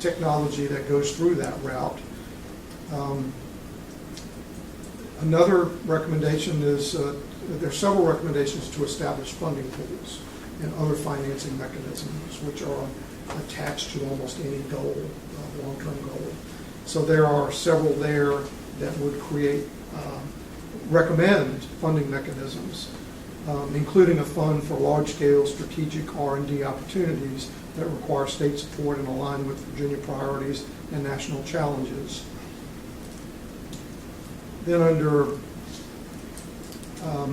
technology that goes through that route. Another recommendation is, there are several recommendations to establish funding pools and other financing mechanisms which are attached to almost any goal, long-term goal. So there are several there that would recommend funding mechanisms, including a fund for large-scale strategic R&D opportunities that require state support and align with Virginia priorities and national challenges. Then under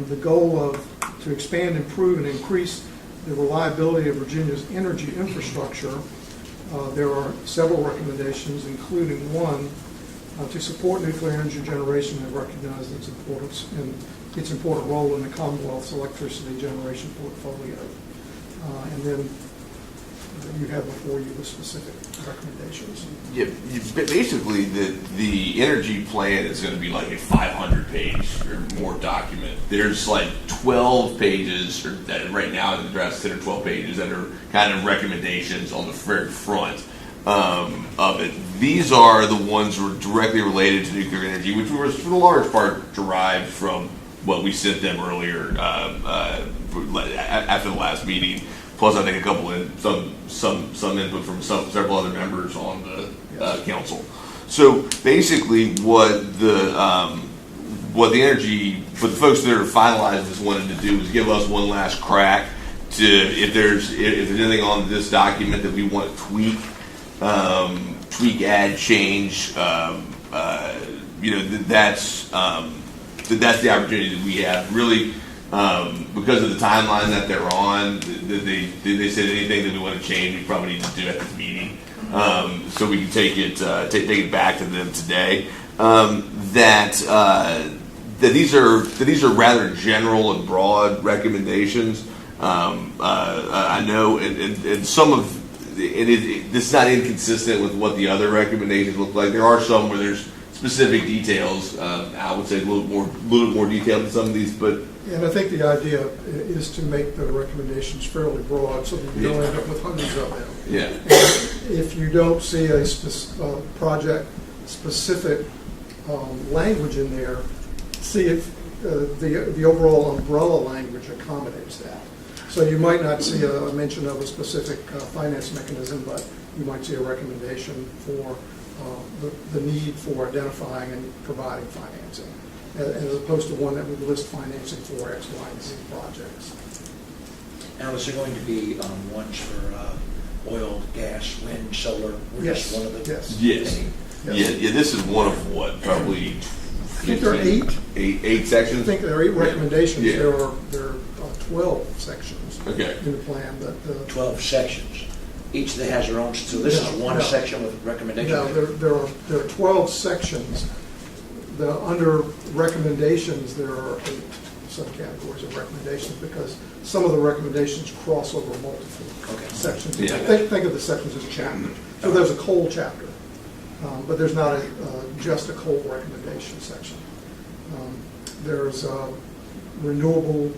the goal to expand, improve, and increase the reliability of Virginia's energy infrastructure, there are several recommendations, including one to support nuclear energy generation and recognize its importance and its important role in the Commonwealth's electricity generation portfolio. And then you have before you the specific recommendations. Yeah, basically the energy plan is going to be like a 500-page or more document. There's like 12 pages, or that right now in the draft 10 or 12 pages that are kind of recommendations on the very front of it. These are the ones that are directly related to nuclear energy, which were for the large part derived from what we sent them earlier after the last meeting. Plus, I think a couple some input from several other members on the council. So basically, what the folks that are finalizing this wanted to do is give us one last crack to if there's anything on this document that we want to tweak, add, change. That's the opportunity that we have really. Because of the timeline that they're on, they said anything that we want to change, we probably need to do at this meeting, so we can take it back to them today. That these are rather general and broad recommendations. I know, and some of this is not inconsistent with what the other recommendations look like. There are some where there's specific details. I would say a little bit more detailed than some of these, but. And I think the idea is to make the recommendations fairly broad so that you don't end up with hundreds of them. Yeah. And if you don't see a project-specific language in there, see if the overall umbrella language accommodates that. So you might not see a mention of a specific finance mechanism, but you might see a recommendation for the need for identifying and providing financing, as opposed to one that would list financing for X, Y, and Z projects. Now, is there going to be ones for oil, gas, wind, solar? Yes. One of the Yes. Yeah. This is one of what, probably. I think there are eight sections. I think there are 8 recommendations. Yeah. There are 12 sections in the plan. But 12 sections. Each that has their own. So this is one section with recommendations. No, there are 12 sections. Under recommendations, there are 8 subcategories of recommendations because some of the recommendations cross over multiple sections. Yeah. Think of the sections as chapters. So there's a coal chapter, but there's not just a coal recommendation section. There's renewable,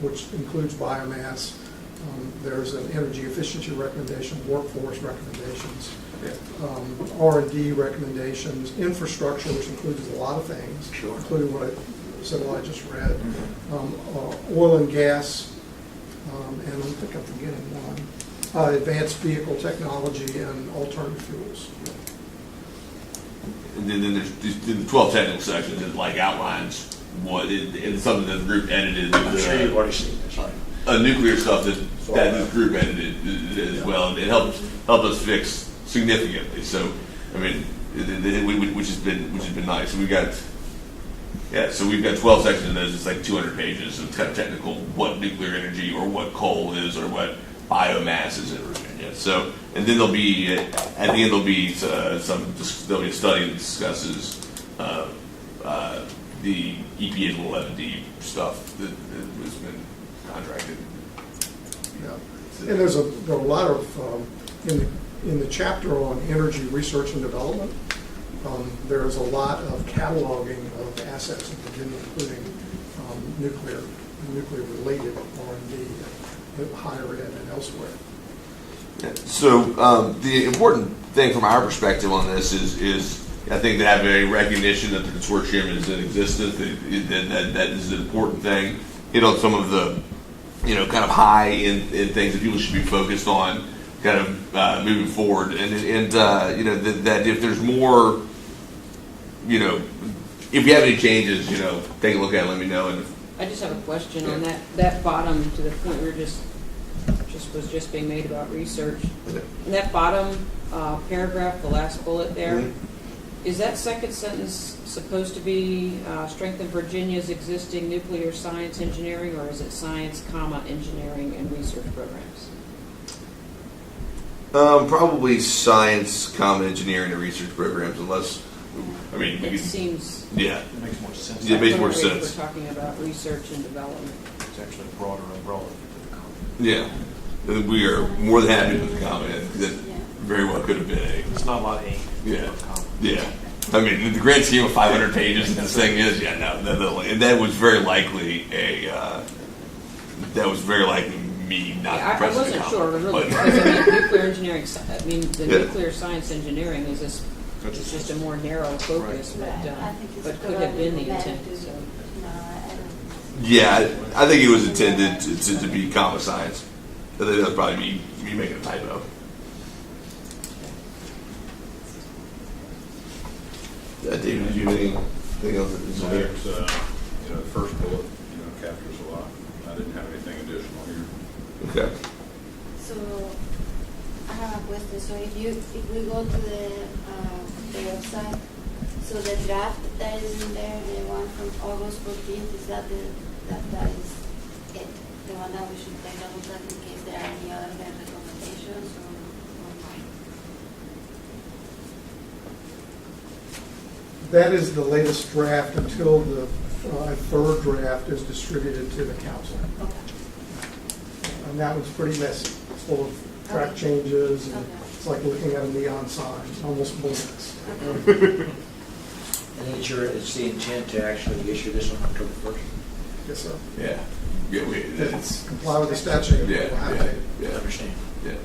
which includes biomass. There's an energy efficiency recommendation, workforce recommendations. R&D recommendations, infrastructure, which includes a lot of things, including what I just read, oil and gas, and I think I'm forgetting one, advanced vehicle technology and alternative fuels. And then there's the 12 technical sections that outlines what and something that the group edited. I'm sure you've already seen this. Nuclear stuff that this group edited as well, and it helped us fix significantly. So, I mean, which has been nice. So we've got 12 sections in those. It's like 200 pages of kind of technical what nuclear energy or what coal is or what biomass is in Virginia. So, and then there'll be at the end there'll be a study that discusses the EPA's 11D stuff that has been contracted. Yeah, and there are a lot of in the chapter on energy research and development. There's a lot of cataloging of assets in Virginia, including nuclear-related R&D at higher ed and elsewhere. Yeah. So the important thing from our perspective on this is I think to have a recognition that the consortium is in existence, that is an important thing. Hit on some of the, kind of high in things that people should be focused on, kind of moving forward, and that if there's more, if you have any changes, take a look at it, let me know. And I just have a question on that bottom, to the point we were just being made about research. In that bottom paragraph, the last bullet there, is that second sentence supposed to be strengthen Virginia's existing nuclear science engineering, or is it science, engineering and research programs? Probably science, engineering, and research programs, unless, It seems. Yeah. It makes more sense. Yeah, it makes more We're sense. talking about research and development. It's actually a broader umbrella for the comment. Yeah. We are more than happy with the comment. That very well could have been a. It's not a lot of ink. Yeah. Comment. Yeah. In the grand scheme of 500 pages, this thing is, and that was very likely me not I pressing the wasn't comment. sure, really, But- because nuclear engineering, the Yeah. nuclear science engineering is just a more narrow focus, Right. I think it's but could have been the better intent, to- so. No, I don't. Yeah, I think it was intended to be comma science. I think that was probably me making a typo. David, did you have anything else that is on here? It's, the first bullet, captures a lot. I didn't have anything additional here. Okay. So I have a question. So if we go to the website, so the draft that is in there, the one from August 14th, is that that is it? The one that we should take a look at in case there are any other recommendations or not? That is the latest draft until the third draft is distributed to the council. Okay. And that one's pretty messy. It's full of track changes, and it's like looking at a neon sign, almost bullets. And it's the intent to actually issue this on October 1st? Yes, sir. Yeah. Yeah, It's comply with the statute. Yeah, We'll have yeah, to. I yeah, understand. yeah.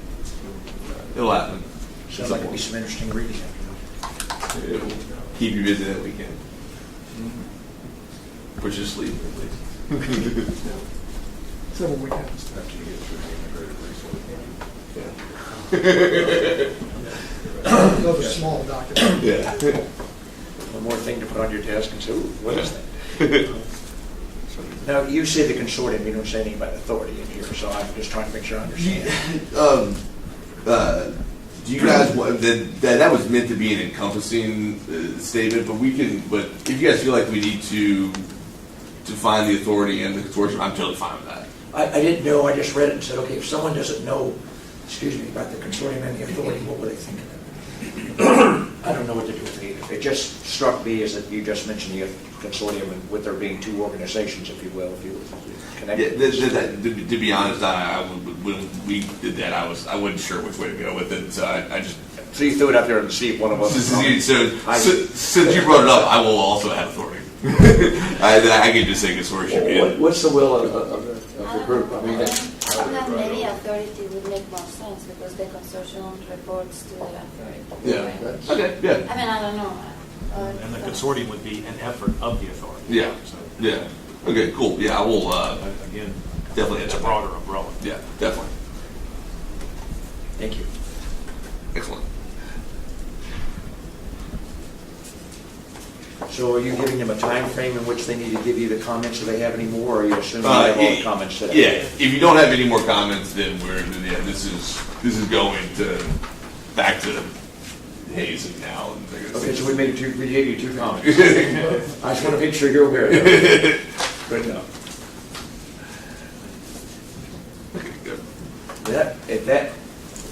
It'll happen. Sounds like it'll be some interesting reading after that. It'll keep you busy that weekend. Put you to sleep, at least. Several weekends. After you get through the integrated resource. Another small document. Yeah. One more thing to put on your desk and say, ooh, what is that? Now, you say the consortium, you don't say anything about authority in here, so I'm just trying to make sure I understand. Do you guys want that was meant to be an encompassing statement, but if you guys feel like we need to find the authority and the consortium, I'm totally fine with that. I didn't know, I just read it and said, okay, if someone doesn't know, about the consortium and the authority, what were they thinking of? I don't know what to do with it either. It just struck me as that you just mentioned the consortium and with there being two organizations, if you will, connected. Yeah, to be honest, when we did that, I wasn't sure which way to go with it, so I just. So you threw it out there to see if one of us. Since you brought it up, I will also have authority. I can just say consortium. What's the will of the group? I mean, I don't have many authority would make more sense because the consortium reports to the authority. Yeah. Okay. Yeah. I mean, I don't know. And the consortium would be an effort of the authority. Yeah. So, Yeah. Okay. Cool. Yeah, I will. again, Definitely. it's a broader umbrella. Yeah. Definitely. Thank you. Excellent. So are you giving them a time frame in which they need to give you the comments if they have any more, or are you assuming they have all the comments today? Yeah. If you don't have any more comments, then this is going to back to hazing now. Okay, so we gave you two comments. I just want to make sure you're aware of that. Good enough.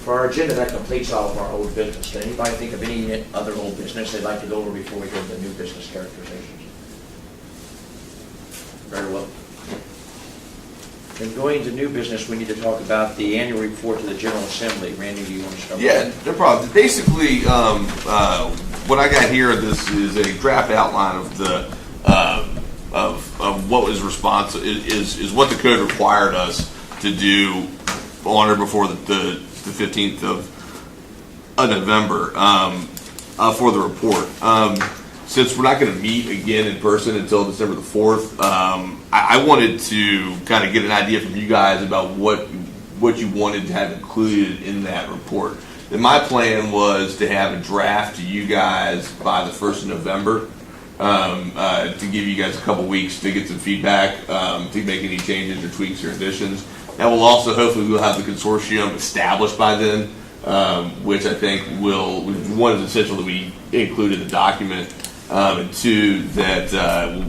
For our agenda, that completes all of our old business. Does anybody think of any other old business they'd like to go over before we go to the new business characterizations? Very well. Then going to new business, we need to talk about the annual report to the General Assembly. Randy, do you want to start? Yeah, no problem. Basically, what I got here, this is a draft outline of the of what was responsible is what the code required us to do on or before the 15th of November for the report. Since we're not going to meet again in person until December the 4th, I wanted to kind of get an idea from you guys about what you wanted to have included in that report. And my plan was to have a draft to you guys by the 1st of November, to give you guys a couple weeks to get some feedback, to make any changes or tweaks or additions. That will also, hopefully, we'll have the consortium established by then, which I think one is essential that we include in the document, and two, that, so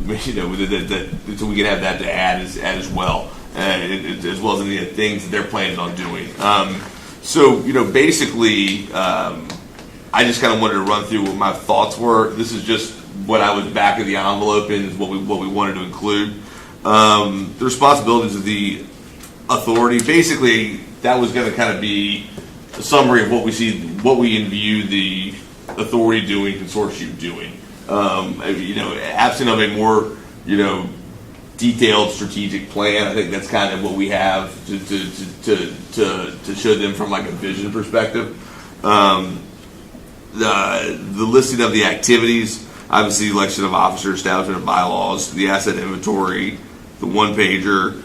we can have that to add as well, as well as any of the things that they're planning on doing. So, basically, I just kind of wanted to run through what my thoughts were. This is just what I was back of the envelope in, is what we wanted to include. The responsibilities of the authority, basically, that was going to kind of be a summary of what we view the authority doing, consortium doing. Absent of a more, detailed strategic plan, I think that's kind of what we have to show them from like a vision perspective. The listing of the activities, obviously election of officers, establishment of bylaws, the asset inventory, the one pager.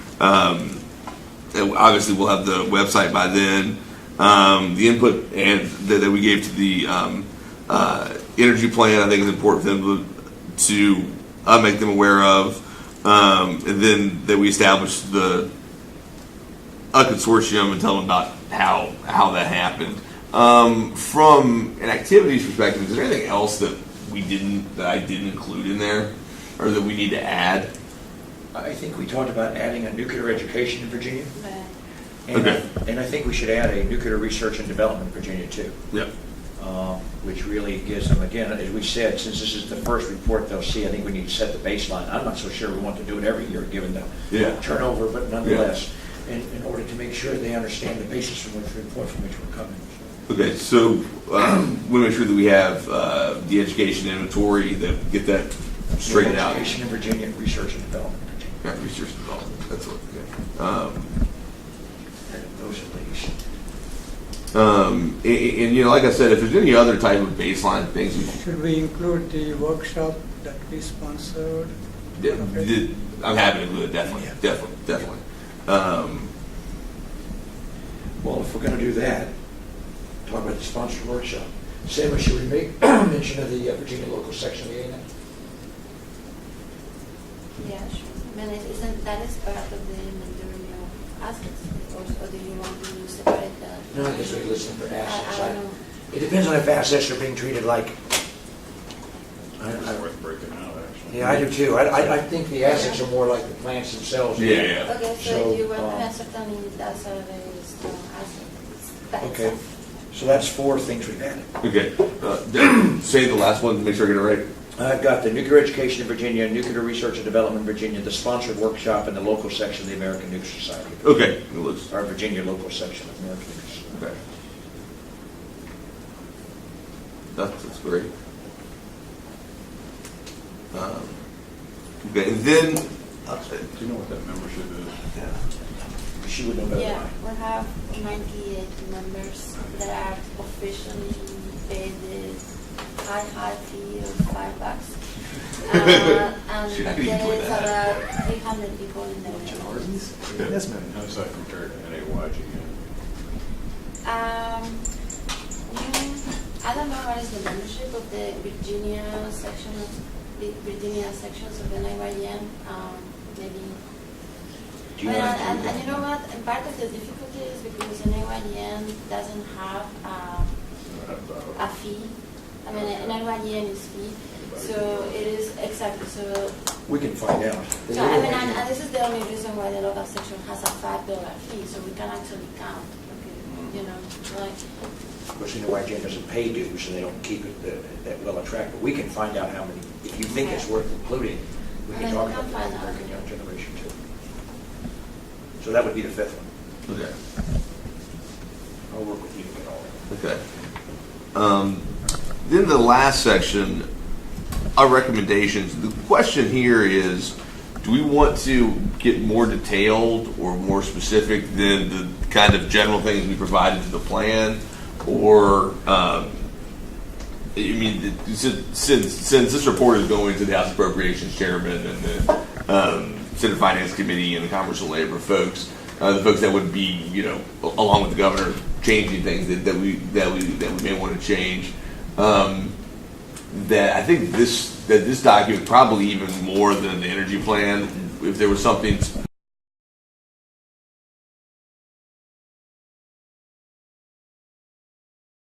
Obviously, we'll have the website by then. The input and that we gave to the energy plan, I think is important for them to make them aware of. And then that we establish a consortium and tell them about how that happened. From an activities perspective, is there anything else that I didn't include in there, or that we need to add? I think we talked about adding a nuclear education in Virginia. Right. And I think we should add a nuclear research and development in Virginia too. Yep. Which really gives them, again, as we said, since this is the first report they'll see, I think we need to set the baseline. I'm not so sure we want to do it every year given the turnover, but nonetheless, in order to make sure they understand the basis from which report from which we're coming. Okay, so we make sure that we have the education inventory, that get that straightened out. Education in Virginia, research and development in Virginia. Yeah, research and development. That's what. Okay. And those at least. And like I said, if there's any other type of baseline things, Should we include the workshop that we sponsored? I'm happy to include it. Definitely. Well, if we're going to do that, talk about the sponsored workshop. Sam, should we make mention of the Virginia local section of the ANET? Yeah, sure. I mean, that is part of the inventory of assets, or do you want to separate that? No, I guess we listen for assets. I don't know. It depends on if assets are being treated like. It's worth breaking out, actually. Yeah, I do too. I think the assets are more like the plants themselves. Yeah. Okay, So, so if you want to have certainly that's a very strong asset. By Okay, itself. so that's 4 things we've added. Okay. Say the last one to make sure I get it right. I've got the nuclear education in Virginia, nuclear research and development in Virginia, the sponsored workshop, and the local section of the American Nuclear Society. Okay. It looks. Our Virginia local section of American Nuclear Society. Okay. That's great. Okay, and then. Do you know what that membership is? She would know better than Yeah, I. we have 98 members that are officially paid the high fee of $5. And Should I be there doing is that? about 300 people in there. Yes, ma'am. How does that compare to NAYG? I don't know what is the membership of the Virginia sections of the NYN. Maybe. Do you know? And you know what? And part of the difficulty is because the NYN doesn't have a fee. I mean, an NYN is fee. So it is exactly so. We can find out. So I mean, and this is the only reason why the local section has a $5 fee, so we can actually count. Okay, like. Of course, NYG doesn't pay dues, so they don't keep it that well a track. But we can find out how many. If you think it's worth including, we can talk about that American Young Generation too. So that would be the 5th one. Okay. I'll work with you to get all that. Okay. Then the last section, our recommendations. The question here is, do we want to get more detailed or more specific than the kind of general things we provided to the plan? or I mean, since this report is going to the House Appropriations Chairman and the Senate Finance Committee and the Commerce and Labor folks, the folks that would be, along with the governor, changing things that we may want to change. That I think this document, probably even more than the energy plan, if there was something